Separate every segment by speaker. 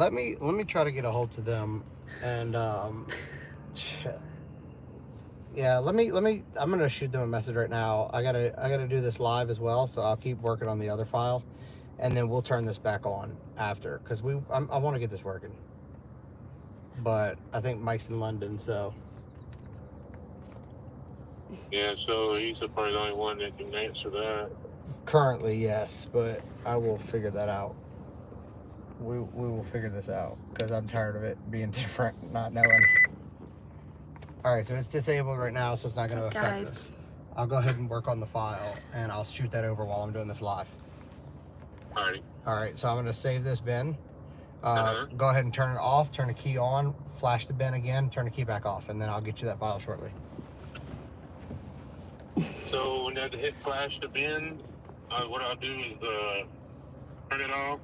Speaker 1: Let me try to get a hold to them, and yeah, I'm gonna shoot them a message right now. I gotta do this live as well, so I'll keep working on the other file, and then we'll turn this back on after, because I want to get this working. But I think Mike's in London, so
Speaker 2: Yeah, so he's probably the only one that can answer that.
Speaker 1: currently yes, but I will figure that out. We will figure this out, because I'm tired of it being different, not knowing. All right, so it's disabled right now, so it's not going to affect us. I'll go ahead and work on the file, and I'll shoot that over while I'm doing this live.
Speaker 2: Alrighty.
Speaker 1: All right, so I'm going to save this bin. Go ahead and turn it off, turn the key on, flash the bin again, turn the key back off, and then I'll get you that file shortly.
Speaker 2: So when I hit flash the bin, what I'll do is turn it off,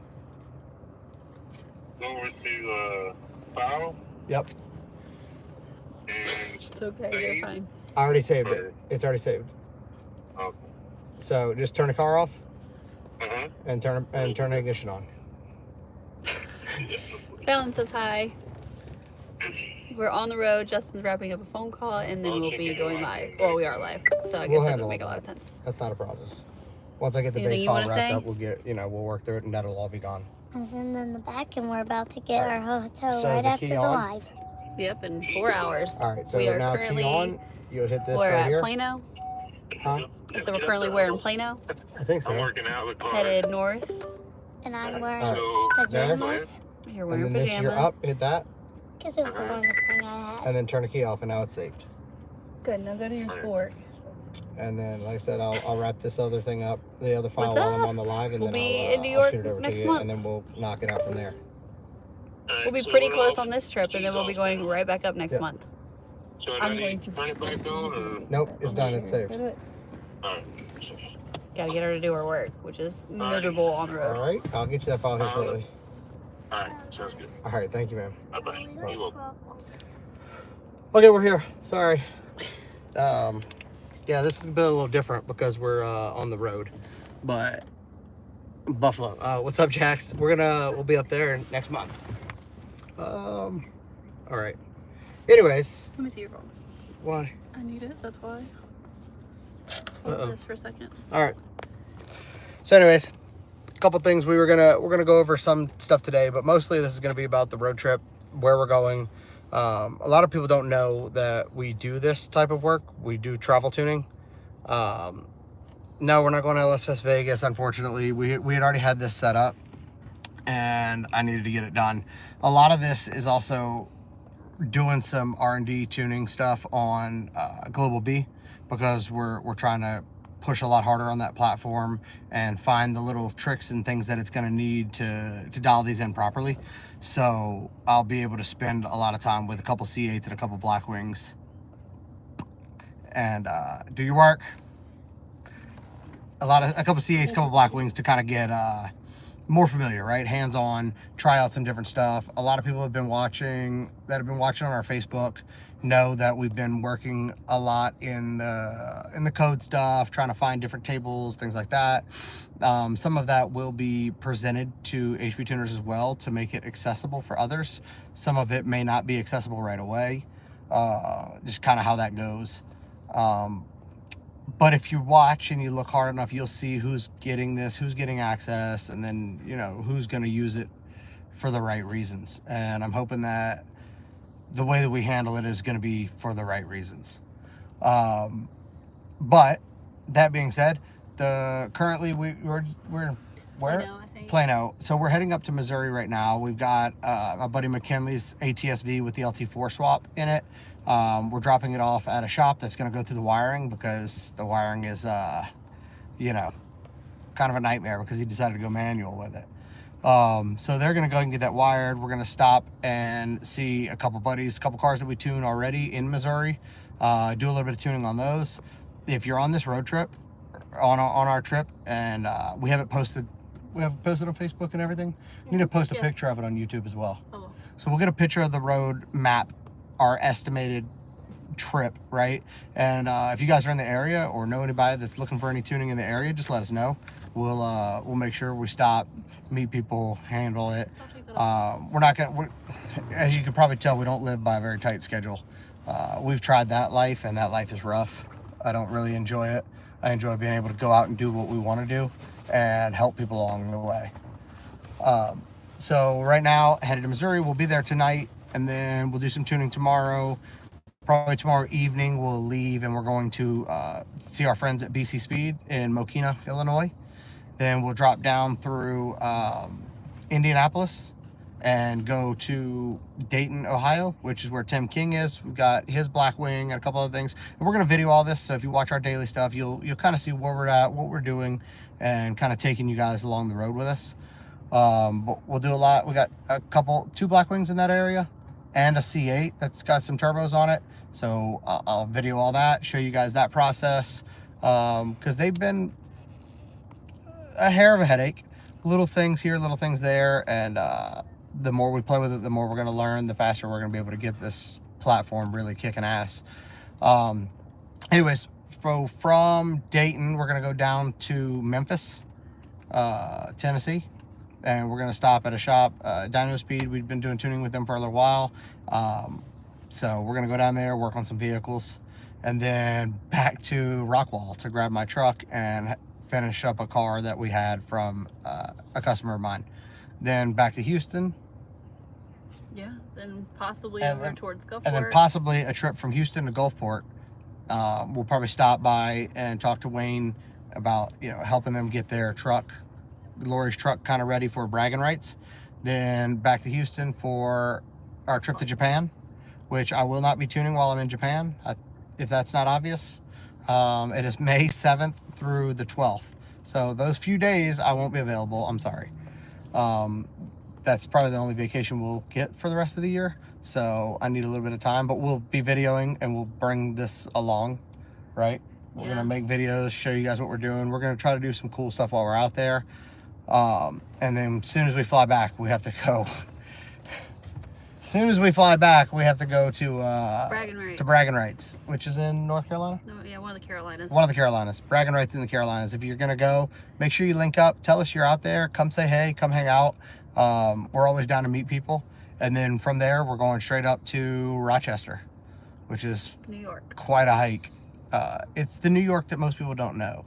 Speaker 2: go over to file.
Speaker 1: Yep.
Speaker 2: And
Speaker 3: It's okay, you're fine.
Speaker 1: I already saved it. It's already saved.
Speaker 2: Okay.
Speaker 1: So just turn the car off and turn the ignition on.
Speaker 3: Fallon says hi. We're on the road. Justin's wrapping up a phone call, and then we'll be going live. Well, we are live, so I guess that doesn't make a lot of sense.
Speaker 1: That's not a problem. Once I get the
Speaker 3: Anything
Speaker 1: base
Speaker 3: you
Speaker 1: file
Speaker 3: wanna
Speaker 1: wrapped
Speaker 3: say?
Speaker 1: up, we'll work through it, and that'll all be gone.
Speaker 4: And then in the back, and we're about to get
Speaker 1: Alright.
Speaker 4: our hotel
Speaker 1: So
Speaker 4: right
Speaker 1: is the
Speaker 4: after
Speaker 1: key
Speaker 4: the
Speaker 1: on?
Speaker 4: live.
Speaker 3: Yep, in 4 hours.
Speaker 1: All right, so
Speaker 3: we are
Speaker 1: now
Speaker 3: currently,
Speaker 1: key on. You'll hit this
Speaker 3: we're
Speaker 1: right
Speaker 3: at
Speaker 1: here.
Speaker 3: Plano.
Speaker 1: Huh?
Speaker 3: So we're currently where in Plano?
Speaker 1: I think so.
Speaker 2: I'm working out with car.
Speaker 3: Headed north.
Speaker 4: And I'm wearing
Speaker 2: So,
Speaker 4: pajamas.
Speaker 3: You're
Speaker 1: And
Speaker 3: wearing
Speaker 1: then this, you're
Speaker 3: pajamas.
Speaker 1: up, hit that,
Speaker 4: Because it was the longest thing I had.
Speaker 1: and then turn the key off, and now it's saved.
Speaker 3: Good, now go to your sport.
Speaker 1: And then, like I said, I'll wrap this other thing up, the other file
Speaker 3: What's
Speaker 1: while I'm
Speaker 3: up?
Speaker 1: on the live, and
Speaker 3: We'll
Speaker 1: then
Speaker 3: be
Speaker 1: I'll
Speaker 3: in New
Speaker 1: I'll
Speaker 3: York
Speaker 1: shoot it over to
Speaker 3: next
Speaker 1: you,
Speaker 3: month.
Speaker 1: and then we'll knock it out from there.
Speaker 3: We'll be pretty close on this trip, and then we'll be going right back up next month.
Speaker 2: So
Speaker 3: I'm
Speaker 2: I
Speaker 3: going
Speaker 2: need to turn it back on, or?
Speaker 1: Nope, it's done. It's saved.
Speaker 2: Alright.
Speaker 3: Gotta get her to do her work, which is miserable on the
Speaker 1: All
Speaker 3: road.
Speaker 1: right, I'll get you that file here shortly.
Speaker 2: Alright, sounds good.
Speaker 1: All right, thank you, ma'am.
Speaker 2: Bye-bye. You're welcome.
Speaker 1: Okay, we're here. Sorry. Yeah, this has been a little different because we're on the road, but Buffalo. What's up, Jax? We'll be up there next month. All right. Anyways,
Speaker 3: Let me see your phone.
Speaker 1: why?
Speaker 3: I need it, that's why. Hold this for a second.
Speaker 1: All right. So, anyways, a couple things we're gonna go over some stuff today, but mostly this is gonna be about the road trip, where we're going. A lot of people don't know that we do this type of work. We do travel tuning. No, we're not going to LSS Vegas, unfortunately. We had already had this set up, and I needed to get it done. A lot of this is also doing some R&D tuning stuff on Global B, because we're trying to push a lot harder on that platform and find the little tricks and things that it's going to need to dial these in properly. So I'll be able to spend a lot of time with a couple C8s and a couple Blackwings and do your work. A couple C8s, a couple Blackwings to kind of get more familiar, right? Hands-on, try out some different stuff. A lot of people have been watching on our Facebook know that we've been working a lot in the code stuff, trying to find different tables, things like that. Some of that will be presented to HP tuners as well to make it accessible for others. Some of it may not be accessible right away, just kind of how that goes. But if you watch and you look hard enough, you'll see who's getting this, who's getting access, and then, you know, who's going to use it for the right reasons. And I'm hoping that the way that we handle it is going to be for the right reasons. But that being said, currently we're where?
Speaker 3: Plano, I think.
Speaker 1: Plano. So we're heading up to Missouri right now. We've got my buddy McKinley's ATSV with the LT4 swap in it. We're dropping it off at a shop that's going to go through the wiring, because the wiring is, you know, kind of a nightmare because he decided to go manual with it. So they're going to go and get that wired. We're going to stop and see a couple cars that we tune already in Missouri, do a little bit of tuning on those. If you're on this road trip, on our trip, and we have it posted on Facebook and everything, we need to post a picture of it on YouTube as well.
Speaker 3: Oh.
Speaker 1: So we'll get a picture of the road map, our estimated trip, right? And if you guys are in the area or know anybody that's looking for any tuning in the area, just let us know. We'll make sure we stop, meet people, handle it. As you can probably tell, we don't live by a very tight schedule. We've tried that life, and that life is rough. I don't really enjoy it. I enjoy being able to go out and do what we want to do and help people along the way. So right now, headed to Missouri. We'll be there tonight, and then we'll do some tuning tomorrow. Probably tomorrow evening we'll leave, and we're going to see our friends at BC Speed in Mokina, Illinois. Then we'll drop down through Indianapolis and go to Dayton, Ohio, which is where Tim King is. We've got his Blackwing and a couple other things. And we're going to video all this, so if you watch our daily stuff, you'll kind of see where we're at, what we're doing, and kind of taking you guys along the road with us. But we'll do a lot. We got two Blackwings in that area and a C8 that's got some turbos on it. So I'll video all that, show you guys that process, because they've been a hair of a headache. Little things here, little things there, and the more we play with it, the more we're going to learn, the faster we're going to be able to get this platform really kicking ass. Anyways, from Dayton, we're going to go down to Memphis, Tennessee, and we're going to stop at a shop, Dyno Speed. We've been doing tuning with them for a little while, so we're going to go down there, work on some vehicles, and then back to Rockwall to grab my truck and finish up a car that we had from a customer of mine. Then back to Houston.
Speaker 3: Yeah, then possibly over towards Gulfport.
Speaker 1: And then possibly a trip from Houston to Gulfport. We'll probably stop by and talk to Wayne about, helping them get their truck, Lori's truck, kind of ready for bragging rights. Then back to Houston for our trip to Japan, which I will not be tuning while I'm in Japan, if that's not obvious. It is May 7th through the 12th. So those few days I won't be available. I'm sorry. That's probably the only vacation we'll get for the rest of the year. So I need a little bit of time, but we'll be videoing and we'll bring this along, right? We're going to make videos, show you guys what we're doing. We're going to try to do some cool stuff while we're out there. And then as soon as we fly back, we have to go. As soon as we fly back, we have to go to Bragging Rights, which is in North Carolina?
Speaker 3: No, yeah, one of the Carolinas.
Speaker 1: One of the Carolinas. Bragging Rights in the Carolinas. If you're going to go, make sure you link up. Tell us you're out there. Come say hey. Come hang out. We're always down to meet people. And then from there, we're going straight up to Rochester, which is
Speaker 3: New York.
Speaker 1: Quite a hike. It's the New York that most people don't know.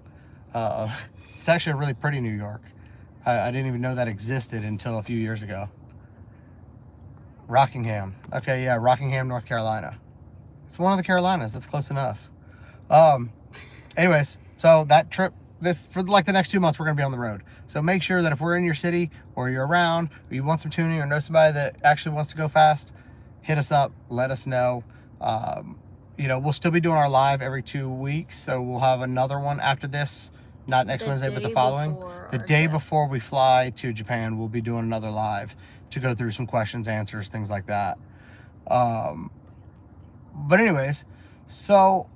Speaker 1: It's actually a really pretty New York. I didn't even know that existed until a few years ago. Rockingham. Okay, yeah, Rockingham, North Carolina. It's one of the Carolinas. That's close enough. Anyways, so that trip, for like the next 2 months, we're going to be on the road. So make sure that if we're in your city or you're around or you want some tuning or know somebody that actually wants to go fast, hit us up. Let us know. We'll still be doing our live every 2 weeks. So we'll have another one after this. Not next Wednesday, but the following. The day before we fly to Japan, we'll be doing another live to go through some questions, answers, things like that. But anyways, so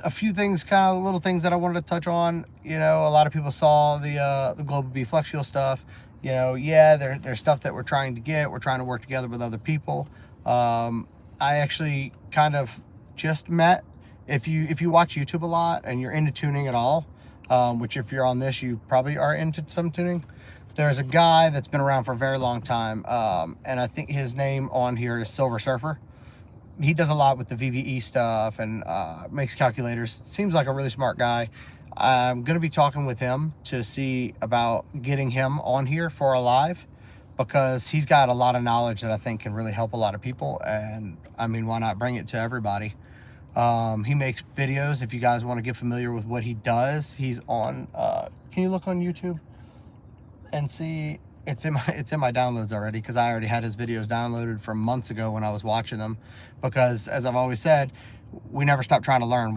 Speaker 1: a few things, kind of little things that I wanted to touch on. A lot of people saw the Global B Flex Fuel stuff. There's stuff that we're trying to get. We're trying to work together with other people. I actually kind of just met, if you watch YouTube a lot and you're into tuning at all, which if you're on this, you probably are into some tuning. There's a guy that's been around for a very long time, and I think his name on here is Silver Surfer. He does a lot with the VVE stuff and makes calculators. Seems like a really smart guy. I'm going to be talking with him to see about getting him on here for a live, because he's got a lot of knowledge that I think can really help a lot of people. And I mean, why not bring it to everybody? He makes videos. If you guys want to get familiar with what he does, he's on, can you look on YouTube and see? It's in my downloads already, because I already had his videos downloaded from months ago when I was watching them, because as I've always said, we never stop trying to learn.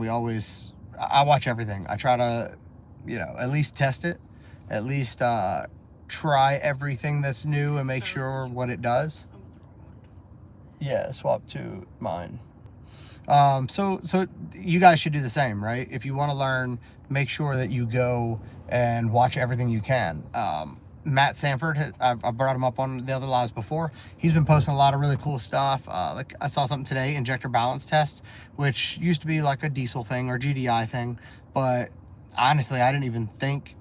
Speaker 1: I watch everything. I try to, at least test it, at least try everything that's new and make sure what it does. Yeah, swap to mine. So you guys should do the same, right? If you want to learn, make sure that you go and watch everything you can. Matt Sanford, I've brought him up on the other lives before. He's been posting a lot of really cool stuff. Like I saw something today, injector balance test, which used to be like a diesel thing or GDI thing, but honestly, I didn't even think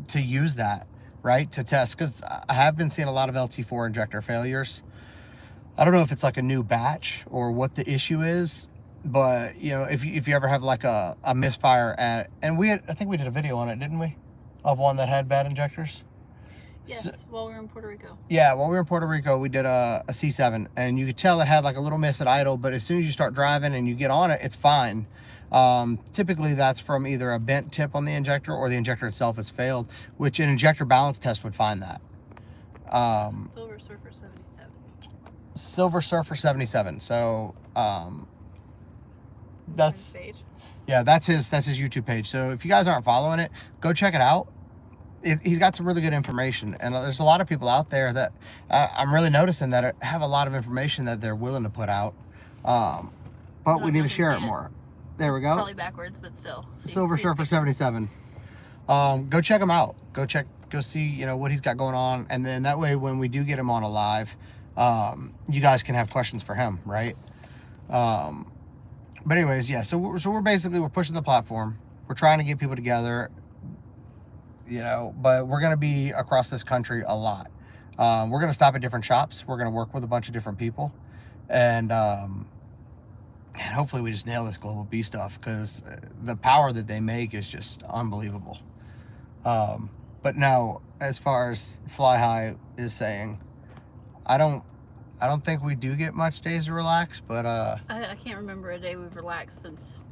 Speaker 1: to use that, right, to test, because I have been seeing a lot of LT4 injector failures. I don't know if it's like a new batch or what the issue is, but you know, if you ever have like a misfire at, and I think we did a video on it, didn't we, of one that had bad injectors?
Speaker 3: Yes,
Speaker 1: So,
Speaker 3: while we were in Puerto Rico.
Speaker 1: yeah, while we were in Puerto Rico, we did a C7, and you could tell it had like a little miss at idle, but as soon as you start driving and you get on it, it's fine. Typically that's from either a bent tip on the injector or the injector itself has failed, which an injector balance test would find that.
Speaker 3: Silver Surfer 77.
Speaker 1: Silver Surfer 77. So that's
Speaker 3: Page.
Speaker 1: yeah, that's his YouTube page. So if you guys aren't following it, go check it out. He's got some really good information, and there's a lot of people out there that I'm really noticing that have a lot of information that they're willing to put out, but we need to share it more. There we go.
Speaker 3: Probably backwards, but still.
Speaker 1: Silver Surfer 77. Go check him out. Go see, you know, what he's got going on, and then that way when we do get him on a live, you guys can have questions for him, right? But anyways, yeah. So we're basically pushing the platform. We're trying to get people together. You know, but we're going to be across this country a lot. We're going to stop at different shops. We're going to work with a bunch of different people, and hopefully we just nail this Global B stuff, because the power that they make is just unbelievable. But no, as far as Fly High is saying, I don't think we do get much days to relax, but
Speaker 3: I can't remember a day we've relaxed since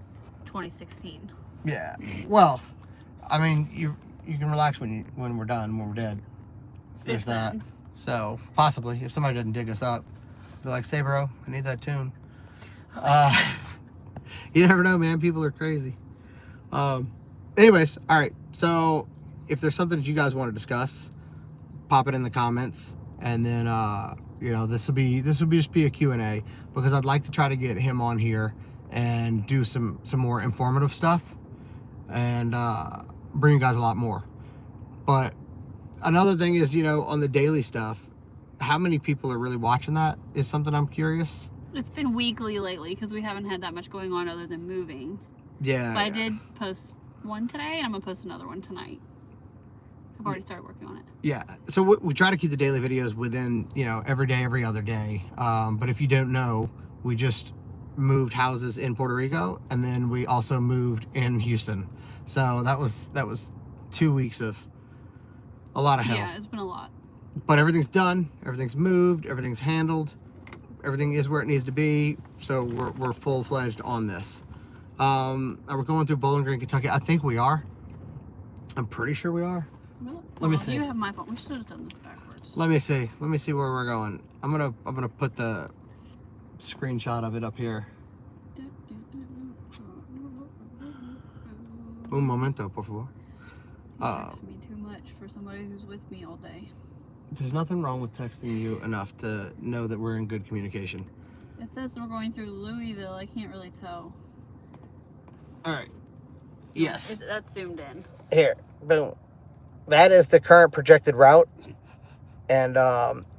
Speaker 3: 2016.
Speaker 1: yeah. Well, I mean, you can relax when we're done, when we're dead. There's that. So possibly, if somebody doesn't dig us up, be like, "Say, bro, I need that tune." You never know, man. People are crazy. Anyways, all right. So if there's something that you guys want to discuss, pop it in the comments, and then you know, this will just be a Q&A, because I'd like to try to get him on here and do some more informative stuff, and bring you guys a lot more. But another thing is, you know, on the daily stuff, how many people are really watching that is something I'm curious.
Speaker 3: It's been weekly lately because we haven't had that much going on other than moving.
Speaker 1: Yeah.
Speaker 3: But I did post one today, and I'm gonna post another one tonight. I've already started working on it.
Speaker 1: Yeah. So we try to keep the daily videos within, you know, every day, every other day. But if you don't know, we just moved houses in Puerto Rico, and then we also moved in Houston. So that was 2 weeks of a lot of hell.
Speaker 3: Yeah, it's been a lot.
Speaker 1: But everything's done, everything's moved, everything's handled, everything is where it needs to be. So we're full-fledged on this. Are we going through Bowling Green, Kentucky? I think we are. I'm pretty sure we are.
Speaker 3: Well,
Speaker 1: Let me see.
Speaker 3: You have my phone. We should have done this backwards.
Speaker 1: Let me see where we're going. I'm gonna put the screenshot of it up here. Un momento, por favor.
Speaker 3: Text me too much for somebody who's with me all day.
Speaker 1: There's nothing wrong with texting you enough to know that we're in good communication.
Speaker 3: It says we're going through Louisville. I can't really tell.
Speaker 1: All right. Yes.
Speaker 3: That's zoomed in.
Speaker 1: Here, boom. That is the current projected route, and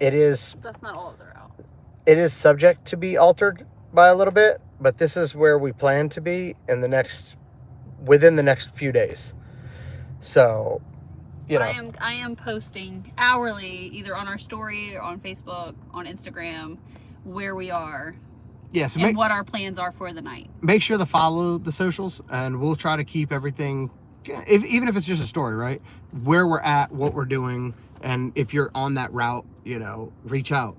Speaker 1: it is
Speaker 3: That's not all of their route.
Speaker 1: It is subject to be altered by a little bit, but this is where we plan to be within the next few days. So, you know,
Speaker 3: I am posting hourly, either on our story or on Facebook, on Instagram, where we are.
Speaker 1: yeah. So
Speaker 3: And what our plans are for the night.
Speaker 1: make sure to follow the socials, and we'll try to keep everything, even if it's just a story, right? Where we're at, what we're doing, and if you're on that route, you know, reach out.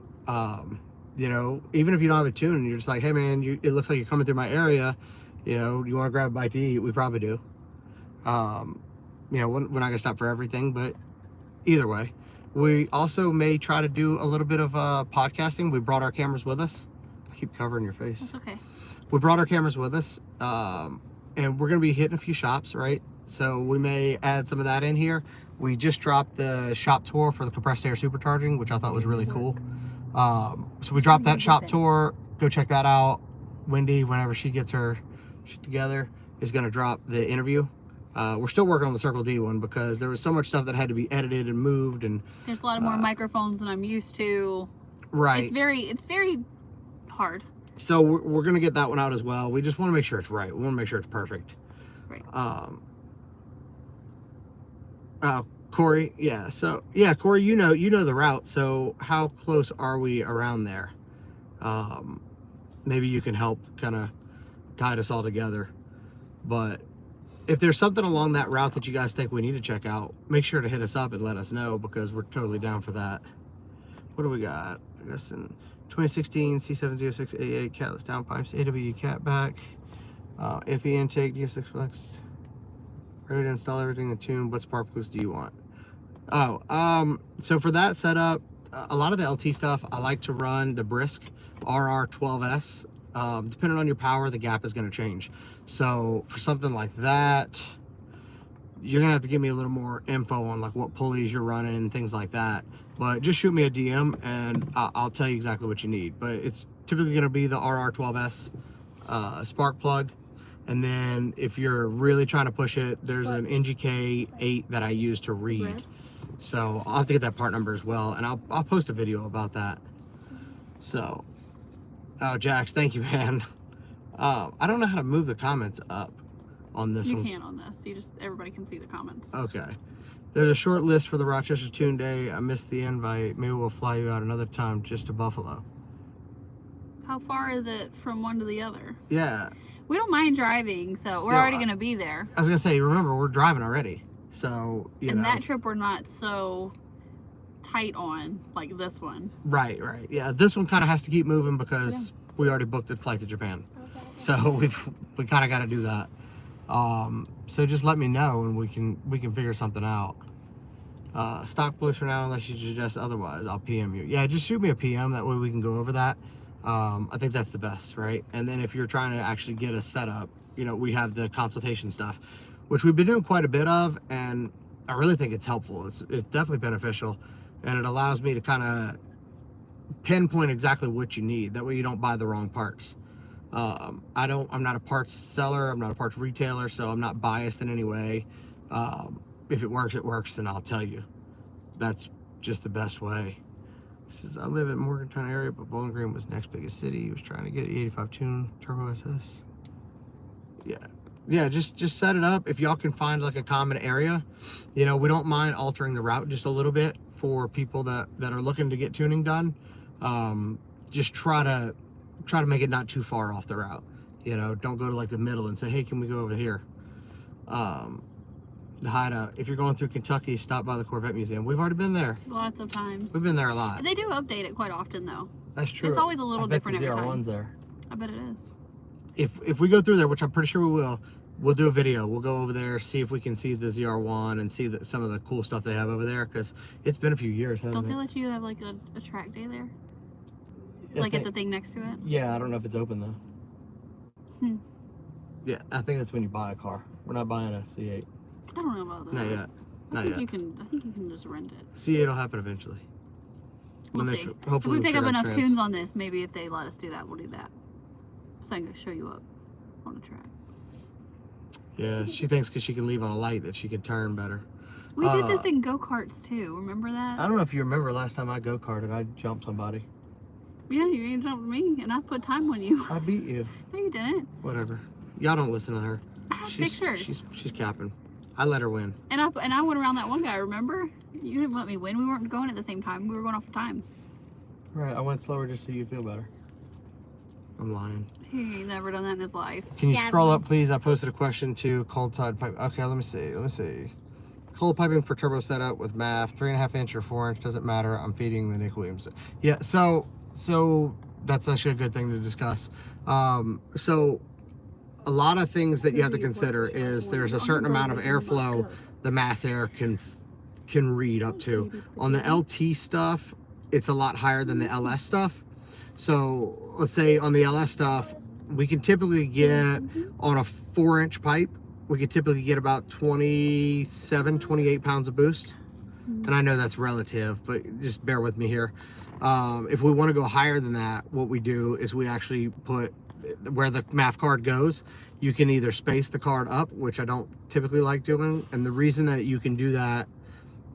Speaker 1: You know, even if you don't have a tune and you're just like, hey man, it looks like you're coming through my area, you know, you want to grab a bite to eat? We probably do. You know, we're not gonna stop for everything, but either way, we also may try to do a little bit of podcasting. We brought our cameras with us. I keep covering your face.
Speaker 3: That's okay.
Speaker 1: We brought our cameras with us, and we're gonna be hitting a few shops, right? So we may add some of that in here. We just dropped the shop tour for the compressed air supercharging, which I thought was really cool. So we dropped that shop tour. Go check that out. Wendy, whenever she gets her shit together, is gonna drop the interview. We're still working on the Circle D one because there was so much stuff that had to be edited and moved, and
Speaker 3: There's a lot of more microphones than I'm used to.
Speaker 1: right.
Speaker 3: It's very hard.
Speaker 1: So we're gonna get that one out as well. We just want to make sure it's right. We want to make sure it's perfect.
Speaker 3: Right.
Speaker 1: Corey, yeah. So yeah, Corey, you know the route. So how close are we around there? Maybe you can help kind of guide us all together. But if there's something along that route that you guys think we need to check out, make sure to hit us up and let us know, because we're totally down for that. What do we got? I guess in 2016 C70688 catless downpipes, AW catback, FE intake, DS6 flex. Ready to install everything in tune. What spark plugs do you want? Oh, so for that setup, a lot of the LT stuff, I like to run the Brisk RR12S. Depending on your power, the gap is going to change. So for something like that, you're going to have to give me a little more info on like what pulleys you're running and things like that. But just shoot me a DM and I'll tell you exactly what you need. But it's typically going to be the RR12S spark plug. And then if you're really trying to push it, there's an NGK 8 that I use to read. So I'll have to get that part number as well, and I'll post a video about that. So, oh, Jax, thank you, man. I don't know how to move the comments up on this one.
Speaker 3: You can on this. You just, everybody can see the comments.
Speaker 1: Okay. There's a short list for the Rochester Tune Day. I missed the invite. Maybe we'll fly you out another time just to Buffalo.
Speaker 3: How far is it from one to the other?
Speaker 1: Yeah.
Speaker 3: We don't mind driving, so we're already going to be there.
Speaker 1: I was going to say, remember, we're driving already. So, you know.
Speaker 3: And that trip we're not so tight on like this one.
Speaker 1: Right. Yeah, this one kind of has to keep moving because we already booked a flight to Japan. So we kind of got to do that. So just let me know and we can figure something out. Stock bliss for now, unless you suggest otherwise, I'll PM you. Yeah, just shoot me a PM, that way we can go over that. I think that's the best, right? And then if you're trying to actually get a setup, you know, we have the consultation stuff, which we've been doing quite a bit of, and I really think it's helpful. It's definitely beneficial, and it allows me to kind of pinpoint exactly what you need. That way you don't buy the wrong parts. I'm not a parts seller, I'm not a parts retailer, so I'm not biased in any way. If it works, and I'll tell you. That's just the best way. He says, I live in Morgantown area, but Bowling Green was next biggest city. He was trying to get an 85 tune turbo SS. Yeah, just set it up. If y'all can find like a common area, you know, we don't mind altering the route just a little bit for people that are looking to get tuning done. Just try to make it not too far off the route. You know, don't go to like the middle and say, hey, can we go over here? The hideout. If you're going through Kentucky, stop by the Corvette Museum. We've already been there.
Speaker 3: Lots of times.
Speaker 1: We've been there a lot.
Speaker 3: They do update it quite often, though.
Speaker 1: That's true.
Speaker 3: It's always a little different every time.
Speaker 1: ZR1's there.
Speaker 3: I bet it is.
Speaker 1: If we go through there, which I'm pretty sure we will, we'll do a video. We'll go over there, see if we can see the ZR1 and see some of the cool stuff they have over there, because it's been a few years, hasn't it?
Speaker 3: Don't they let you have like a track day there? Like at the thing next to it?
Speaker 1: Yeah, I don't know if it's open though. Yeah, I think that's when you buy a car. We're not buying a C8.
Speaker 3: I don't know about that.
Speaker 1: Not yet.
Speaker 3: I think you can just rent it.
Speaker 1: C8 will happen eventually.
Speaker 3: We'll see.
Speaker 1: Hopefully
Speaker 3: if we pick up enough tunes on this, maybe if they let us do that, we'll do that. So I can show you up on the track.
Speaker 1: Yeah, she thinks because she can leave on a light that she can turn better.
Speaker 3: We did this in go-karts too. Remember that?
Speaker 1: I don't know if you remember last time I go-karted, I jumped somebody.
Speaker 3: Yeah, you ain't jumped me, and I put time on you.
Speaker 1: I beat you.
Speaker 3: No, you didn't.
Speaker 1: Whatever. Y'all don't listen to her.
Speaker 3: I have pictures.
Speaker 1: She's capping. I let her win.
Speaker 3: And I went around that one guy, remember? You didn't let me win. We weren't going at the same time. We were going off of times.
Speaker 1: Right, I went slower just so you feel better. I'm lying.
Speaker 3: He ain't never done that in his life.
Speaker 1: Can you scroll up, please? I posted a question to cold side pipe. Okay, let me see. Cold piping for turbo setup with MAF, 3.5 inch or 4 inch, doesn't matter. I'm feeding the Nick Williams. Yeah, so that's actually a good thing to discuss. So a lot of things that you have to consider is there's a certain amount of airflow the mass air can read up to. On the LT stuff, it's a lot higher than the LS stuff. So let's say on the LS stuff, we can typically get on a 4 inch pipe, we could typically get about 27, 28 pounds of boost. And I know that's relative, but just bear with me here. If we want to go higher than that, what we do is we actually put where the MAF card goes, you can either space the card up, which I don't typically like doing. And the reason that you can do that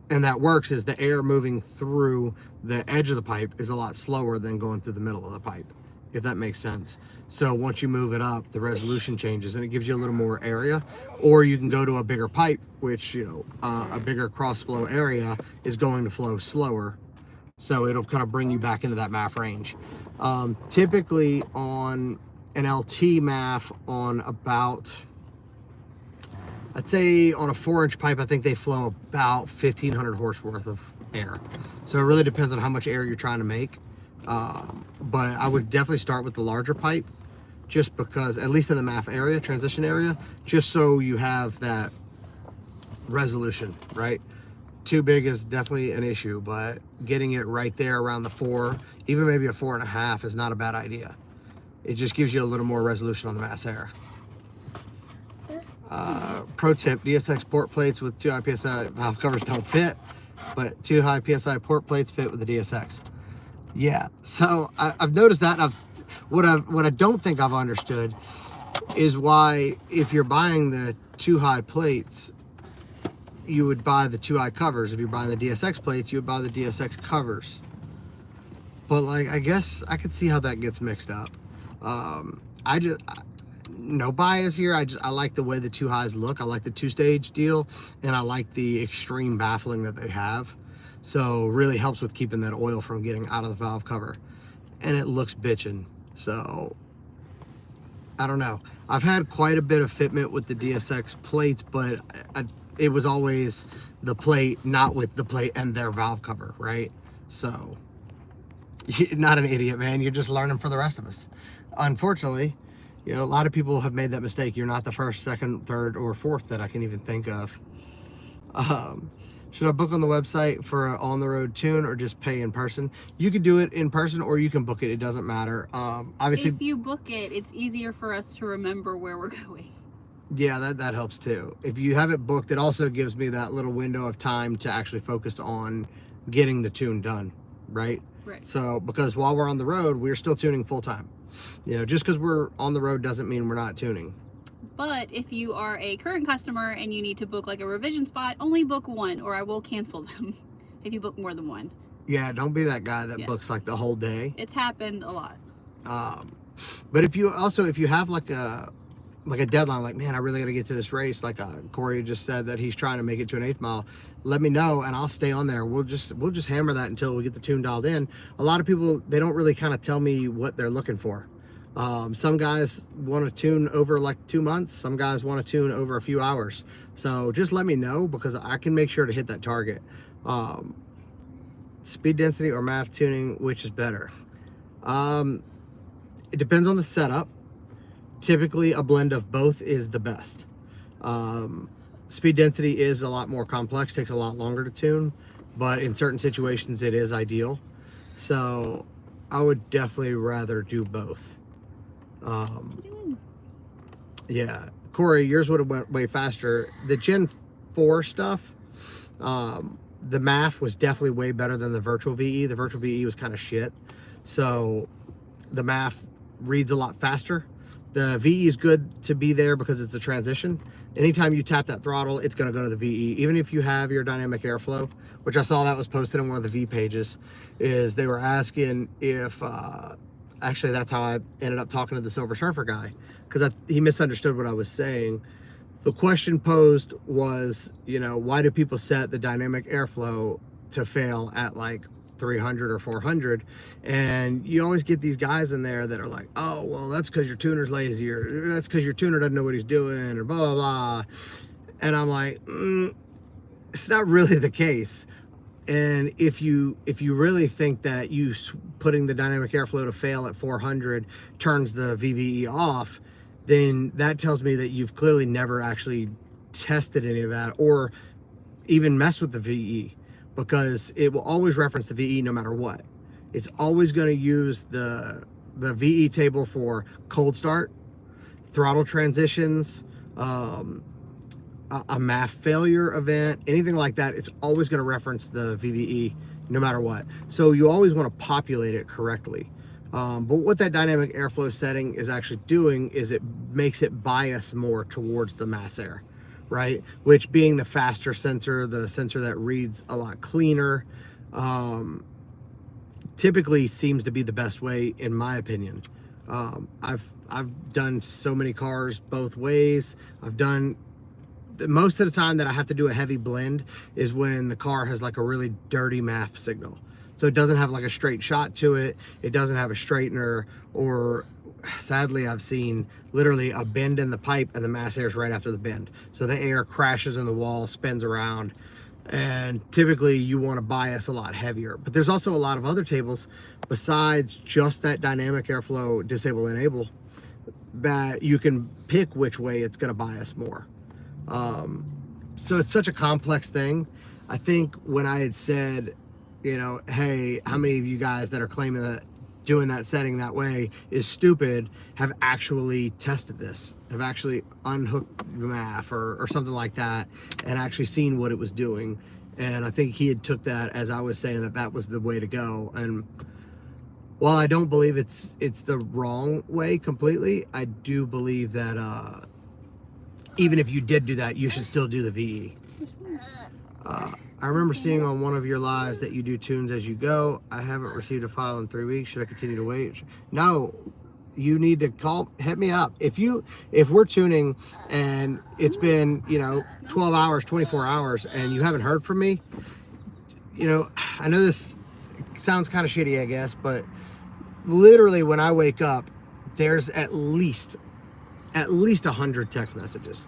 Speaker 1: and that works is the air moving through the edge of the pipe is a lot slower than going through the middle of the pipe. if that makes sense. So once you move it up, the resolution changes and it gives you a little more area. Or you can go to a bigger pipe, which, you know, a bigger cross flow area is going to flow slower. So it'll kind of bring you back into that MAF range. Typically on an LT MAF on about, I'd say on a 4-inch pipe, I think they flow about 1,500 horse worth of air. So it really depends on how much air you're trying to make. But I would definitely start with the larger pipe, just because, at least in the MAF area, transition area, just so you have that resolution, right? Too big is definitely an issue, but getting it right there around the 4, even maybe a 4.5 is not a bad idea. It just gives you a little more resolution on the mass air. Pro tip, DSX port plates with 2 high PSI valve covers don't fit, but 2 high PSI port plates fit with the DSX. Yeah, so I've noticed that, and what I don't think I've understood is why, if you're buying the 2 high plates, you would buy the 2 high covers. If you're buying the DSX plates, you would buy the DSX covers. But like, I guess I could see how that gets mixed up. No bias here. I like the way the 2 highs look. I like the 2-stage deal, and I like the extreme baffling that they have. So really helps with keeping that oil from getting out of the valve cover, and it looks bitchin'. So I don't know. I've had quite a bit of fitment with the DSX plates, but it was always the plate, not with the plate and their valve cover, right? So you're not an idiot, man. You're just learning for the rest of us. Unfortunately, you know, a lot of people have made that mistake. You're not the first, second, third, or fourth that I can even think of. Should I book on the website for an on-the-road tune or just pay in person? You could do it in person or you can book it. It doesn't matter. Obviously,
Speaker 3: if you book it, it's easier for us to remember where we're going.
Speaker 1: Yeah, that helps too. If you have it booked, it also gives me that little window of time to actually focus on getting the tune done, right?
Speaker 3: Right.
Speaker 1: So, because while we're on the road, we're still tuning full time. You know, just because we're on the road doesn't mean we're not tuning.
Speaker 3: But if you are a current customer and you need to book like a revision spot, only book one, or I will cancel them if you book more than one.
Speaker 1: Yeah, don't be that guy that books like the whole day.
Speaker 3: It's happened a lot.
Speaker 1: But if you have like a deadline, like, man, I really got to get to this race, like Corey just said that he's trying to make it to an 8th mile, let me know and I'll stay on there. We'll just hammer that until we get the tune dialed in. A lot of people, they don't really kind of tell me what they're looking for. Some guys want to tune over like 2 months. Some guys want to tune over a few hours. So just let me know, because I can make sure to hit that target. Speed density or MAF tuning, which is better? It depends on the setup. Typically a blend of both is the best. Speed density is a lot more complex, takes a lot longer to tune, but in certain situations it is ideal. So I would definitely rather do both. Yeah, Corey, yours would have went way faster. The Gen 4 stuff, the MAF was definitely way better than the virtual VE. The virtual VE was kind of shit. So the MAF reads a lot faster. The VE is good to be there because it's a transition. Anytime you tap that throttle, it's going to go to the VE. Even if you have your dynamic airflow, which I saw that was posted in one of the V pages, is they were asking if, actually that's how I ended up talking to the Silver Surfer guy, because he misunderstood what I was saying. The question posed was, you know, why do people set the dynamic airflow to fail at like 300 or 400? And you always get these guys in there that are like, oh, well, that's because your tuner's lazy, or that's because your tuner doesn't know what he's doing, or blah, blah, blah. And I'm like, it's not really the case. And if you really think that you putting the dynamic airflow to fail at 400 turns the VVE off, then that tells me that you've clearly never actually tested any of that or even messed with the VE, because it will always reference the VE no matter what. It's always going to use the VE table for cold start, throttle transitions, a MAF failure event, anything like that. It's always going to reference the VVE no matter what. So you always want to populate it correctly. But what that dynamic airflow setting is actually doing is it makes it bias more towards the mass air, right? Which, being the faster sensor, the sensor that reads a lot cleaner, typically seems to be the best way, in my opinion. I've done so many cars both ways. Most of the time that I have to do a heavy blend is when the car has like a really dirty MAF signal. So it doesn't have like a straight shot to it. It doesn't have a straightener, or sadly I've seen literally a bend in the pipe and the mass air is right after the bend. So the air crashes in the wall, spins around, and typically you want to bias a lot heavier. But there's also a lot of other tables besides just that dynamic airflow disable enable that you can pick which way it's going to bias more. So it's such a complex thing. I think when I had said, you know, hey, how many of you guys that are claiming that doing that setting that way is stupid have actually tested this, have actually unhooked the MAF or something like that, and actually seen what it was doing. And I think he had took that as I was saying that was the way to go. And while I don't believe it's the wrong way completely, I do believe that even if you did do that, you should still do the VE. I remember seeing on one of your lives that you do tunes as you go. I haven't received a file in 3 weeks. Should I continue to wait? No, you need to hit me up. If we're tuning and it's been, you know, 12 hours, 24 hours, and you haven't heard from me, you know, I know this sounds kind of shitty, I guess, but literally when I wake up, there's at least 100 text messages.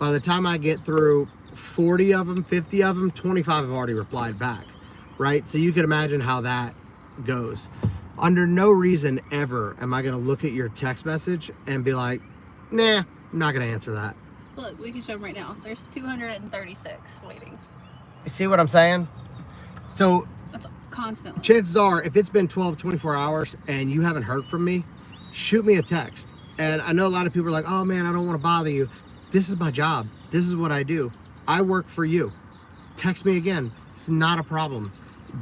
Speaker 1: By the time I get through 40 of them, 50 of them, 25 have already replied back, right? So you can imagine how that goes. Under no reason ever am I going to look at your text message and be like, nah, I'm not going to answer that.
Speaker 3: Look, we can show them right now. There's 236 waiting.
Speaker 1: See what I'm saying? So
Speaker 3: That's constantly.
Speaker 1: chances are, if it's been 12, 24 hours and you haven't heard from me, shoot me a text. And I know a lot of people are like, oh man, I don't want to bother you. This is my job. This is what I do. I work for you. Text me again. It's not a problem.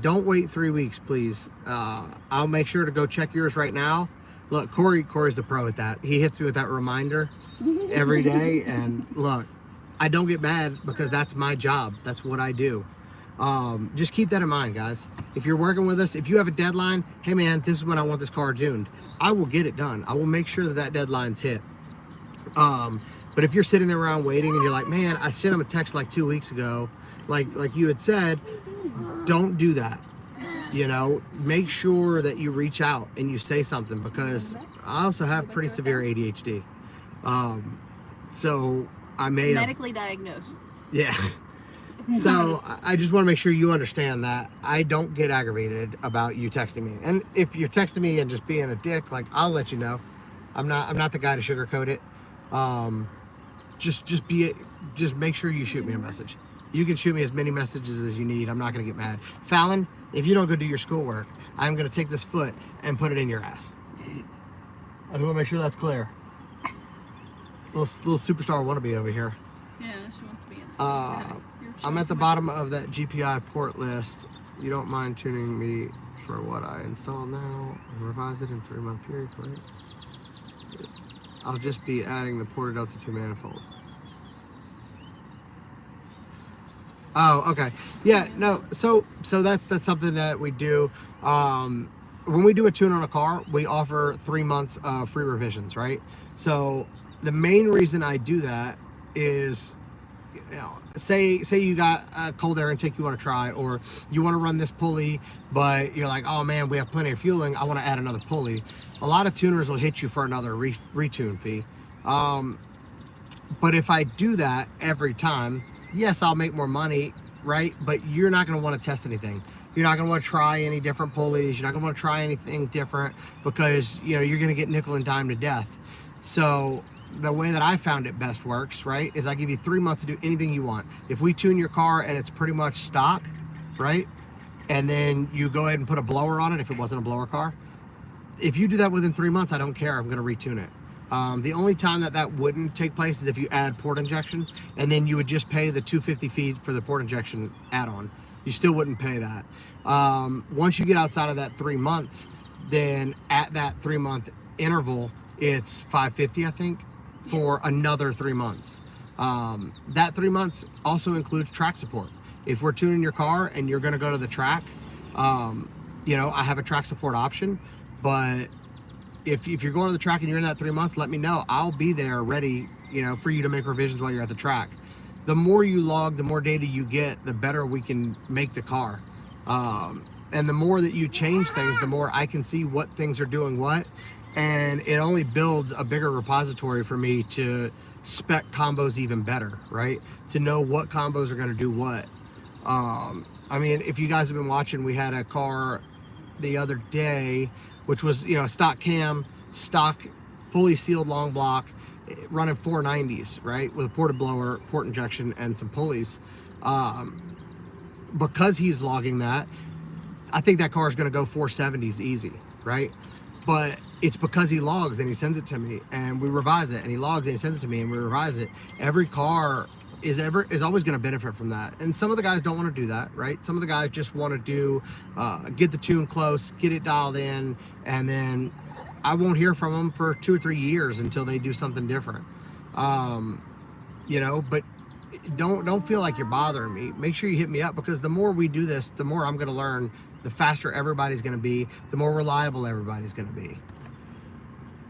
Speaker 1: Don't wait 3 weeks, please. I'll make sure to go check yours right now. Look, Corey's the pro at that. He hits me with that reminder every day. And look, I don't get mad because that's my job. That's what I do. Just keep that in mind, guys. If you're working with us, if you have a deadline, hey man, this is when I want this car tuned, I will get it done. I will make sure that deadline's hit. But if you're sitting there around waiting and you're like, man, I sent him a text like 2 weeks ago, like you had said, don't do that. You know, make sure that you reach out and you say something, because I also have pretty severe ADHD. So I may have
Speaker 3: Medically diagnosed.
Speaker 1: Yeah. So I just want to make sure you understand that I don't get aggravated about you texting me. And if you're texting me and just being a dick, like, I'll let you know. I'm not the guy to sugarcoat it. Just make sure you shoot me a message. You can shoot me as many messages as you need. I'm not going to get mad. Fallon, if you don't go do your schoolwork, I'm going to take this foot and put it in your ass. I just want to make sure that's clear. Little superstar wannabe over here.
Speaker 3: Yeah, she wants to be in.
Speaker 1: I'm at the bottom of that GPI port list. You don't mind tuning me for what I install now and revise it in 3-month period, right? I'll just be adding the ported LT2 manifold. Oh, okay. Yeah, no, so that's something that we do. When we do a tune on a car, we offer 3 months of free revisions, right? So the main reason I do that is, you know, say you got a cold air intake you want to try, or you want to run this pulley, but you're like, oh man, we have plenty of fueling, I want to add another pulley. A lot of tuners will hit you for another retune fee. But if I do that every time, yes, I'll make more money, right? But you're not going to want to test anything. You're not going to want to try any different pulleys. You're not going to want to try anything different, because, you know, you're going to get nickel and dime to death. So the way that I found it best works, right, is I give you 3 months to do anything you want. If we tune your car and it's pretty much stock, right, and then you go ahead and put a blower on it if it wasn't a blower car, if you do that within 3 months, I don't care. I'm going to retune it. The only time that wouldn't take place is if you add port injection, and then you would just pay the $250 fee for the port injection add-on. You still wouldn't pay that. Once you get outside of that 3 months, then at that 3 month interval, it's $550, I think, for another 3 months. That 3 months also includes track support. If we're tuning your car and you're going to go to the track, you know, I have a track support option, but if you're going to the track and you're in that 3 months, let me know. I'll be there ready, you know, for you to make revisions while you're at the track. The more you log, the more data you get, the better we can make the car. And the more that you change things, the more I can see what things are doing what. And it only builds a bigger repository for me to spec combos even better, right? To know what combos are going to do what. I mean, if you guys have been watching, we had a car the other day, which was, you know, stock cam, stock, fully sealed long block, running 490s, right? With a porta blower, port injection, and some pulleys. Because he's logging that, I think that car is going to go 470s easy, right? But it's because he logs and he sends it to me and we revise it, and he logs and he sends it to me and we revise it. Every car is always going to benefit from that. And some of the guys don't want to do that, right? Some of the guys just want to do, get the tune close, get it dialed in, and then I won't hear from them for 2 or 3 years until they do something different. You know, but don't feel like you're bothering me. Make sure you hit me up, because the more we do this, the more I'm going to learn, the faster everybody's going to be, the more reliable everybody's going to be.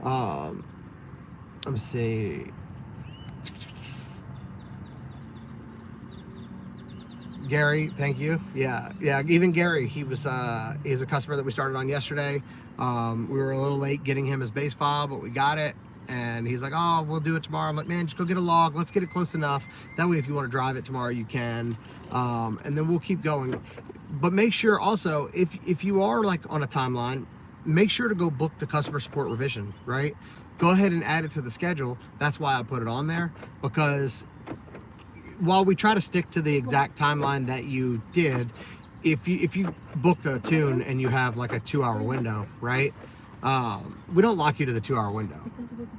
Speaker 1: Let me see. Gary, thank you. Yeah, even Gary, he's a customer that we started on yesterday. We were a little late getting him his base file, but we got it. And he's like, oh, we'll do it tomorrow. I'm like, man, just go get a log. Let's get it close enough. That way, if you want to drive it tomorrow, you can. And then we'll keep going. But make sure also, if you are like on a timeline, make sure to go book the customer support revision, right? Go ahead and add it to the schedule. That's why I put it on there, because while we try to stick to the exact timeline that you did, if you booked a tune and you have like a 2-hour window, right? We don't lock you to the 2-hour window.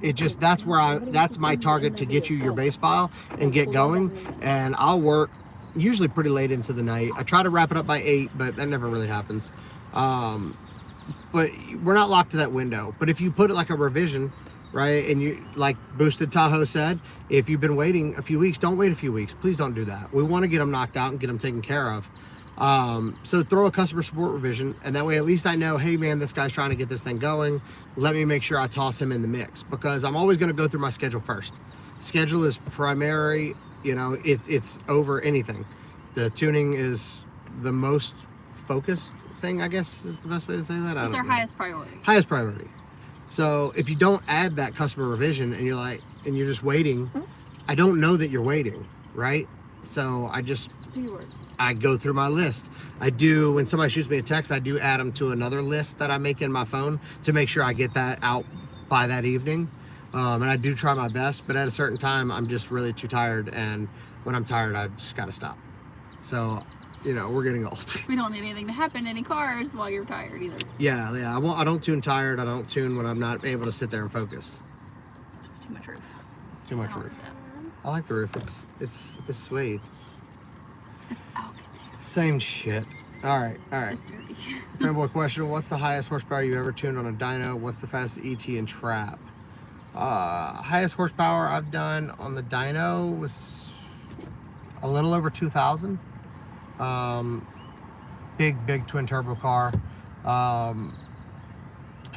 Speaker 1: It just, that's my target to get you your base file and get going. And I'll work usually pretty late into the night. I try to wrap it up by 8, but that never really happens. But we're not locked to that window. But if you put it like a revision, right, and you, like Boosted Tahoe said, if you've been waiting a few weeks, don't wait a few weeks. Please don't do that. We want to get them knocked out and get them taken care of. So throw a customer support revision, and that way at least I know, hey man, this guy's trying to get this thing going. Let me make sure I toss him in the mix, because I'm always going to go through my schedule first. Schedule is primary, you know, it's over anything. The tuning is the most focused thing, I guess is the best way to say that.
Speaker 3: It's our highest priority.
Speaker 1: Highest priority. So if you don't add that customer revision and you're just waiting, I don't know that you're waiting, right? So I just
Speaker 3: do your work.
Speaker 1: I go through my list. I do, when somebody shoots me a text, I do add them to another list that I make in my phone to make sure I get that out by that evening. And I do try my best, but at a certain time, I'm just really too tired. And when I'm tired, I just got to stop. So, you know, we're getting old.
Speaker 3: We don't need anything to happen to any cars while you're tired either.
Speaker 1: Yeah. I don't tune tired. I don't tune when I'm not able to sit there and focus.
Speaker 3: Just too much roof.
Speaker 1: Too much roof. I like the roof. It's suede. Same shit. All right.
Speaker 3: It's dirty.
Speaker 1: Fanboy question: what's the highest horsepower you ever tuned on a dyno? What's the fastest ET and trap? Highest horsepower I've done on the dyno was a little over 2,000. Big twin turbo car. I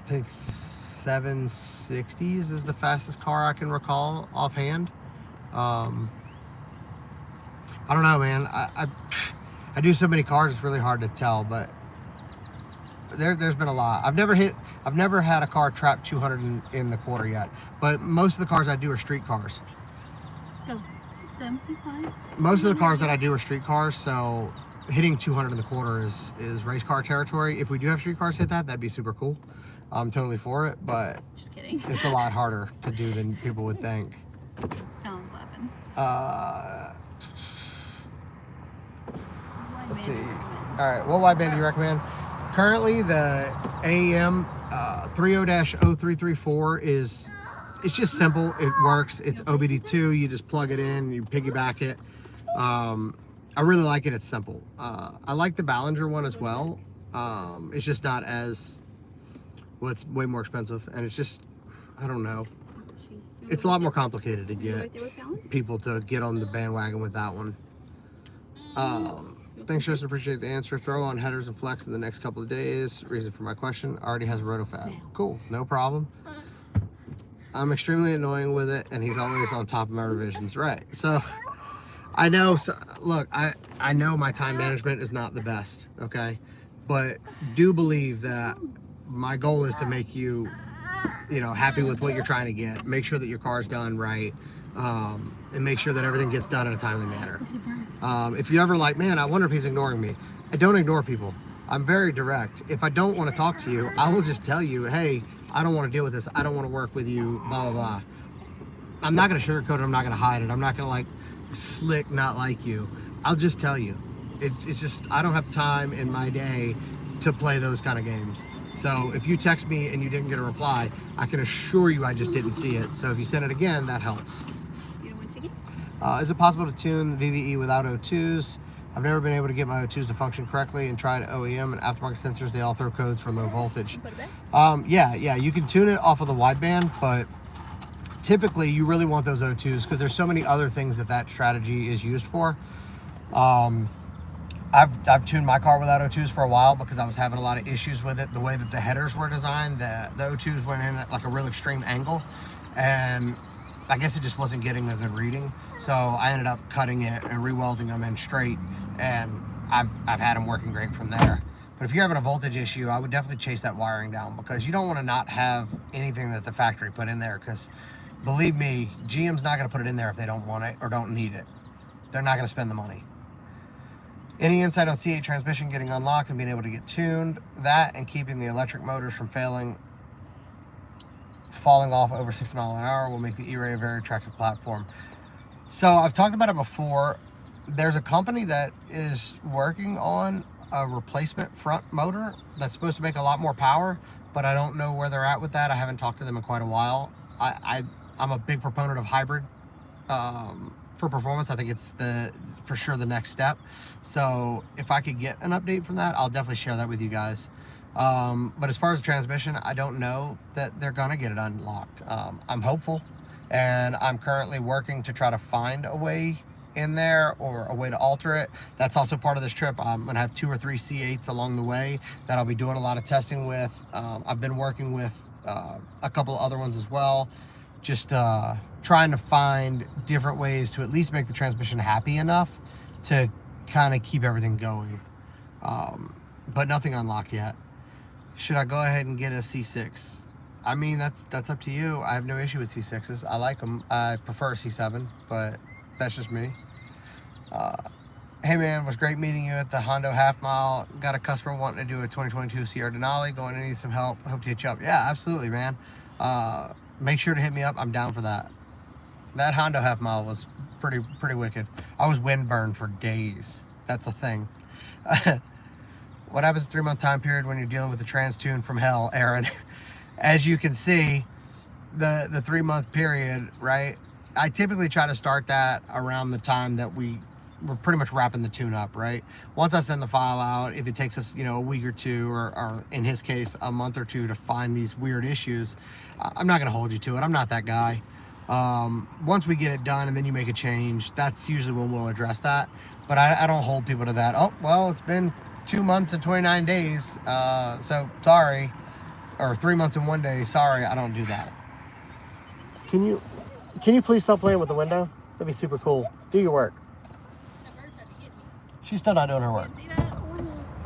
Speaker 1: think 760s is the fastest car I can recall offhand. I don't know, man. I do so many cars, it's really hard to tell, but there's been a lot. I've never had a car trap 200 in the quarter yet, but most of the cars I do are street cars.
Speaker 3: Go. Sim, he's fine.
Speaker 1: Most of the cars that I do are street cars, so hitting 200 in the quarter is race car territory. If we do have street cars hit that, that'd be super cool. I'm totally for it, but
Speaker 3: just kidding.
Speaker 1: It's a lot harder to do than people would think.
Speaker 3: Alan's laughing.
Speaker 1: Let's see. All right, what wide band do you recommend? Currently, the AEM 30-0334 is, it's just simple. It works. It's OBD2. You just plug it in. You piggyback it. I really like it. It's simple. I like the Ballinger one as well. It's just not as, well, it's way more expensive, and it's just, I don't know. It's a lot more complicated to get people to get on the bandwagon with that one. Thanks, Justin. Appreciate the answer. Throw on headers and flex in the next couple of days. Reason for my question. Already has rotofab. Cool. No problem. I'm extremely annoying with it, and he's always on top of my revisions. Right. So I know. So, look, I know my time management is not the best. Okay, but do believe that my goal is to make you, happy with what you're trying to get. Make sure that your car's done right, and make sure that everything gets done in a timely manner. If you're ever like, man, I wonder if he's ignoring me. I don't ignore people. I'm very direct. If I don't want to talk to you, I will just tell you, hey, I don't want to deal with this. I don't want to work with you, blah, blah, blah. I'm not going to sugarcoat it. I'm not going to hide it. I'm not going to like slick not like you. I'll just tell you. It's just, I don't have time in my day to play those kind of games. So if you text me and you didn't get a reply, I can assure you I just didn't see it. So if you send it again, that helps.
Speaker 3: You don't want chicken?
Speaker 1: Is it possible to tune the VVE without O2s? I've never been able to get my O2s to function correctly and tried OEM and aftermarket sensors. They all throw codes for low voltage. Yeah, you can tune it off of the wideband, but typically you really want those O2s because there's so many other things that strategy is used for. I've tuned my car without O2s for a while because I was having a lot of issues with it. The way that the headers were designed, the O2s went in at like a real extreme angle, and I guess it just wasn't getting a good reading. So I ended up cutting it and re-welding them in straight, and I've had them working great from there. But if you're having a voltage issue, I would definitely chase that wiring down because you don't want to not have anything that the factory put in there, because believe me, GM's not going to put it in there if they don't want it or don't need it. They're not going to spend the money. Any insight on C8 transmission getting unlocked and being able to get tuned? That and keeping the electric motors from falling off over 60 miles an hour will make the E-Ray a very attractive platform. So I've talked about it before. There's a company that is working on a replacement front motor that's supposed to make a lot more power, but I don't know where they're at with that. I haven't talked to them in quite a while. I'm a big proponent of hybrid for performance. I think it's for sure the next step. So if I could get an update from that, I'll definitely share that with you guys. But as far as the transmission, I don't know that they're gonna get it unlocked. I'm hopeful, and I'm currently working to try to find a way in there or a way to alter it. That's also part of this trip. I'm gonna have 2 or 3 C8s along the way that I'll be doing a lot of testing with. I've been working with a couple of other ones as well, just trying to find different ways to at least make the transmission happy enough to kind of keep everything going. But nothing unlocked yet. Should I go ahead and get a C6? I mean, that's up to you. I have no issue with C6s. I like them. I prefer a C7, but that's just me. Hey man, it was great meeting you at the Hondo half mile. Got a customer wanting to do a 2022 Sierra Denali, going to need some help. Hope to hit you up. Yeah, absolutely, man. Make sure to hit me up. I'm down for that. That Hondo half mile was pretty wicked. I was windburned for days. That's a thing. What happens 3-month time period when you're dealing with the trans tune from hell, Aaron? As you can see, the 3-month period, right? I typically try to start that around the time that we're pretty much wrapping the tune up, right? Once I send the file out, if it takes us, a week or two, or in his case, a month or two to find these weird issues, I'm not gonna hold you to it. I'm not that guy. Once we get it done and then you make a change, that's usually when we'll address that. But I don't hold people to that. Oh, well, it's been 2 months and 29 days, so sorry. Or 3 months and 1 day, sorry, I don't do that. Can you please stop playing with the window? That'd be super cool. Do your work.
Speaker 3: That bird's had to get me.
Speaker 1: She's still not doing her work.
Speaker 3: See that?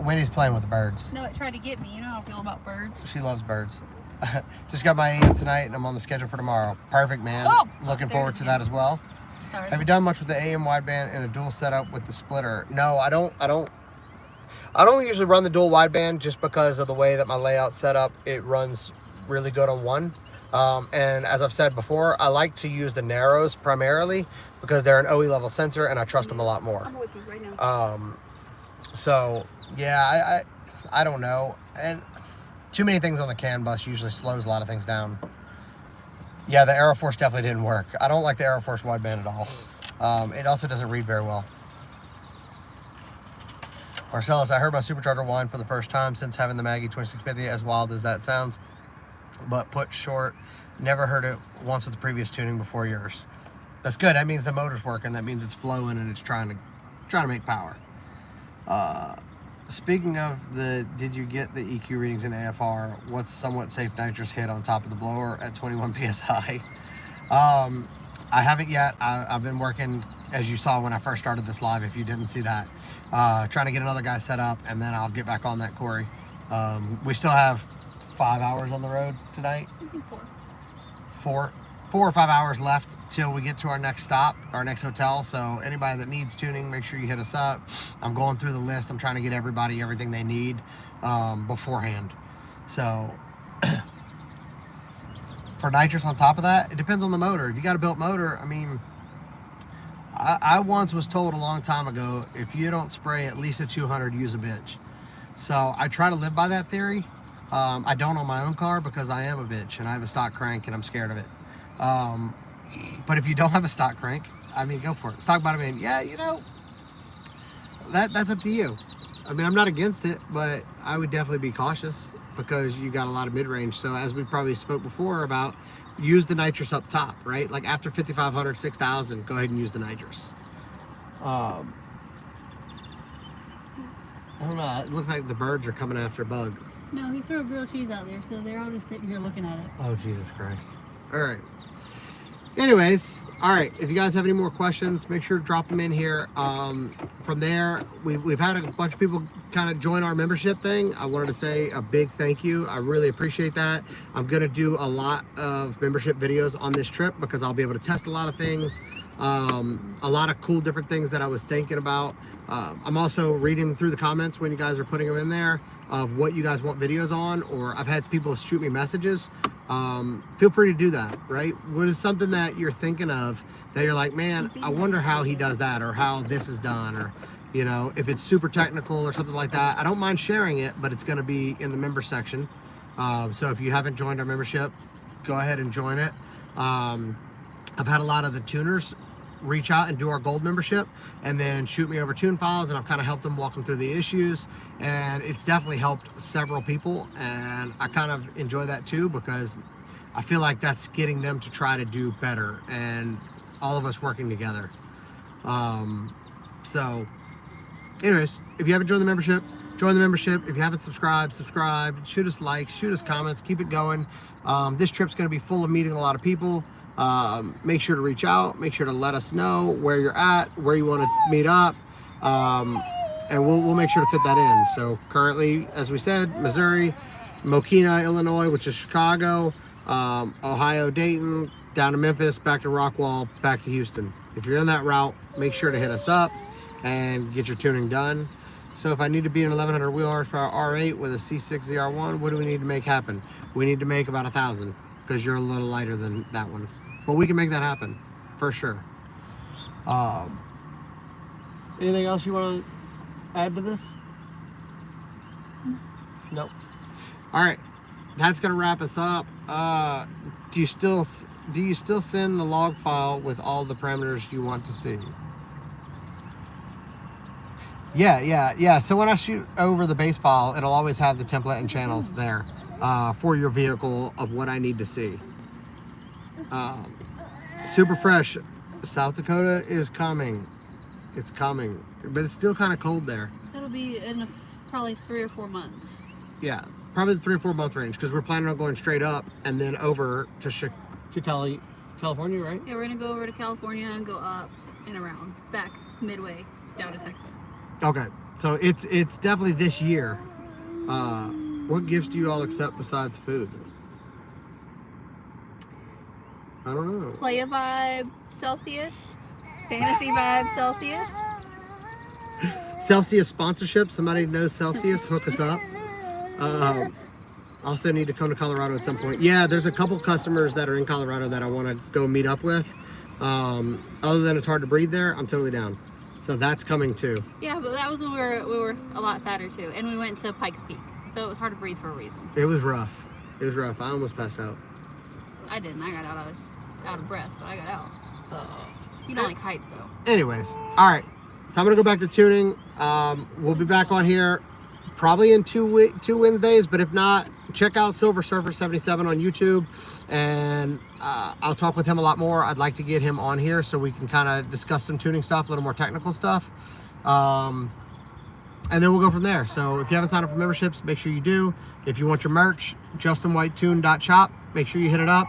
Speaker 1: Winnie's playing with the birds.
Speaker 3: No, it tried to get me. You know how I feel about birds.
Speaker 1: She loves birds. Just got my AM tonight and I'm on the schedule for tomorrow. Perfect, man.
Speaker 3: Oh,
Speaker 1: Looking forward to that as well.
Speaker 3: Sorry.
Speaker 1: Have you done much with the AM wideband and a dual setup with the splitter? No, I don't usually run the dual wideband just because of the way that my layout's set up. It runs really good on one. And as I've said before, I like to use the narrows primarily because they're an OE level sensor and I trust them a lot more.
Speaker 3: I'm with you right now.
Speaker 1: So yeah, I don't know. And too many things on the CAN bus usually slows a lot of things down. Yeah, the Aeroforce definitely didn't work. I don't like the Aeroforce wideband at all. It also doesn't read very well. Marcellus, I heard my supercharger whine for the first time since having the Maggie 2650, as wild as that sounds. But put short, never heard it once with the previous tuning before yours. That's good. That means the motor's working. That means it's flowing and it's trying to make power. Speaking of did you get the EQ readings in AFR? What's somewhat safe nitrous hit on top of the blower at 21 PSI? I haven't yet. I've been working, as you saw when I first started this live, if you didn't see that, trying to get another guy set up, and then I'll get back on that, Corey. We still have 5 hours on the road tonight.
Speaker 3: I think
Speaker 1: 4 or 5 hours left till we get to our next stop, our next hotel. So anybody that needs tuning, make sure you hit us up. I'm going through the list. I'm trying to get everybody everything they need beforehand. So for nitrous on top of that, it depends on the motor. If you got a built motor, I mean, I once was told a long time ago, if you don't spray at least a 200, use a bitch. So I try to live by that theory. I don't on my own car because I am a bitch and I have a stock crank and I'm scared of it. But if you don't have a stock crank, I mean, go for it. Stock bottom end, yeah, you know, that's up to you. I mean, I'm not against it, but I would definitely be cautious because you got a lot of mid-range. So as we probably spoke before about, use the nitrous up top, right? Like after 5,500, 6,000, go ahead and use the nitrous. I don't know, it looks like the birds are coming after a bug.
Speaker 3: No, he threw a grilled cheese out there, so they're all just sitting here looking at it.
Speaker 1: Oh, Jesus Christ. All right. Anyways, all right, if you guys have any more questions, make sure to drop them in here. From there, we've had a bunch of people kind of join our membership thing. I wanted to say a big thank you. I really appreciate that. I'm going to do a lot of membership videos on this trip because I'll be able to test a lot of things, a lot of cool different things that I was thinking about. I'm also reading through the comments when you guys are putting them in there of what you guys want videos on, or I've had people shoot me messages. Feel free to do that, right? What is something that you're thinking of that you're like, man, I wonder how he does that, or how this is done, or, you know, if it's super technical or something like that. I don't mind sharing it, but it's going to be in the member section. So if you haven't joined our membership, go ahead and join it. I've had a lot of the tuners reach out and do our gold membership and then shoot me over tune files, and I've kind of helped them walk them through the issues, and it's definitely helped several people, and I kind of enjoy that too because I feel like that's getting them to try to do better and all of us working together. So anyways, if you haven't joined the membership, join the membership. If you haven't subscribed, subscribe, shoot us likes, shoot us comments, keep it going. This trip's going to be full of meeting a lot of people. Make sure to reach out, make sure to let us know where you're at, where you want to meet up, and we'll make sure to fit that in. So currently, as we said, Missouri, Mokina, Illinois, which is Chicago, Ohio, Dayton, down to Memphis, back to Rockwall, back to Houston. If you're in that route, make sure to hit us up and get your tuning done. So if I need to beat an 1100 wheel horsepower R8 with a C6 ZR1, what do we need to make happen? We need to make about 1,000 because you're a little lighter than that one. But we can make that happen, for sure. Anything else you want to add to this? Nope. All right, that's gonna wrap us up. Do you still send the log file with all the parameters you want to see? Yeah. So when I shoot over the base file, it'll always have the template and channels there for your vehicle of what I need to see. Super fresh. South Dakota is coming. It's coming, but it's still kind of cold there.
Speaker 3: It'll be in probably 3 or 4 months.
Speaker 1: Yeah, probably the 3 or 4 month range because we're planning on going straight up and then over to California, right?
Speaker 3: Yeah, we're gonna go over to California and go up and around, back midway down to Texas.
Speaker 1: Okay, so it's definitely this year. What gifts do you all accept besides food? I don't know.
Speaker 3: Play a Vibe Celsius. Fantasy Vibe Celsius.
Speaker 1: Celsius sponsorship. Somebody knows Celsius, hook us up. Also need to come to Colorado at some point. Yeah, there's a couple customers that are in Colorado that I want to go meet up with. Other than it's hard to breathe there, I'm totally down. So that's coming too.
Speaker 3: Yeah, but that was when we were a lot fatter too, and we went to Pikes Peak, so it was hard to breathe for a reason.
Speaker 1: It was rough. It was rough. I almost passed out.
Speaker 3: I didn't. I got out. I was out of breath, but I got out. You don't like heights though.
Speaker 1: Anyways, all right. So I'm gonna go back to tuning. We'll be back on here probably in two Wednesdays, but if not, check out Silver Surfer 77 on YouTube, and I'll talk with him a lot more. I'd like to get him on here so we can kind of discuss some tuning stuff, a little more technical stuff. and then we'll go from there. So if you haven't signed up for memberships, make sure you do. If you want your merch, justinwhitetoon.shop, make sure you hit it up.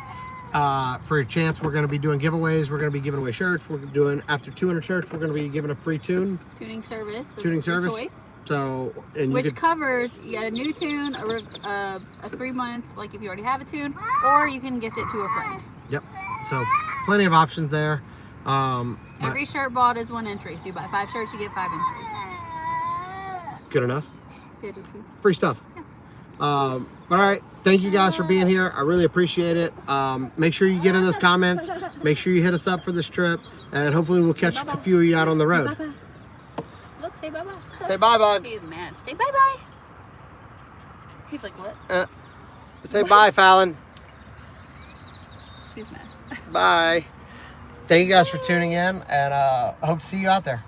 Speaker 1: For a chance, we're going to be doing giveaways. We're going to be giving away shirts. We're doing, after 200 shirts, we're going to be giving a free tuning
Speaker 3: service.
Speaker 1: Tuning service.
Speaker 3: Choice.
Speaker 1: So, and
Speaker 3: Which
Speaker 1: you could,
Speaker 3: covers, you get a new tune, a 3-month, like if you already have a tune, or you can gift it to a friend.
Speaker 1: Yep. So plenty of options there.
Speaker 3: Every shirt bought is 1 entry. So you buy 5 shirts, you get 5 entries.
Speaker 1: Good enough.
Speaker 3: Good to see.
Speaker 1: Free stuff. All right. Thank you guys for being here. I really appreciate it. Make sure you get in those comments. Make sure you hit us up for this trip, and hopefully we'll catch a few of you out on the road.
Speaker 3: Bye-bye. Look, say bye-bye.
Speaker 1: Say bye, Bug.
Speaker 3: He's mad. Say bye-bye. He's like, what?
Speaker 1: Say bye, Fallon.
Speaker 3: She's mad.
Speaker 1: Bye. Thank you guys for tuning in, and I hope to see you out there.